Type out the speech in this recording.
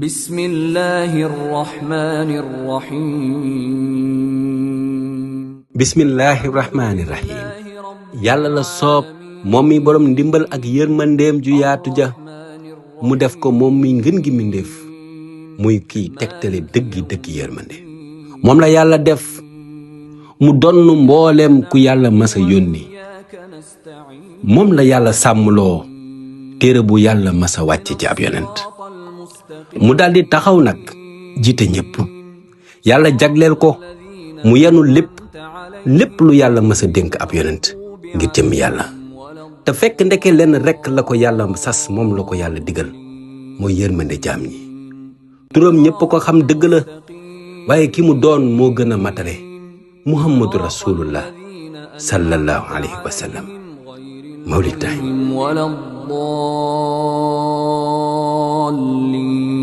بسم الله الرحمن الرحيم bismillahi rahmani rahim yàlla la soob moom mi borom ndimbal ak yërmandeem ju yaatu ja mu def ko moom mi ngën gi mindeef muy kii tegtale dëggi yërmande moom la yàlla def mu donn mbooleem ku yàlla masa yónni moom la yàlla sàmmloo téere bu yàlla masa wàcce ci ab yonent mu daldi taxaw nag jiite ñépp yàlla jagleel ko mu yenu lépp lu yàlla masa dénk ab yonent ngir jëm yàlla te fekk ndeke lenn rekk la ko yàlla sas moom la ko yàlla digal mooy yërmande jaam ñi turam ñépp ko xam dëgg la waaye ki mu doon moo gën a matale muhammadu rasulullah sallallahu alayhi wa sallam mawlid time ولا الضالين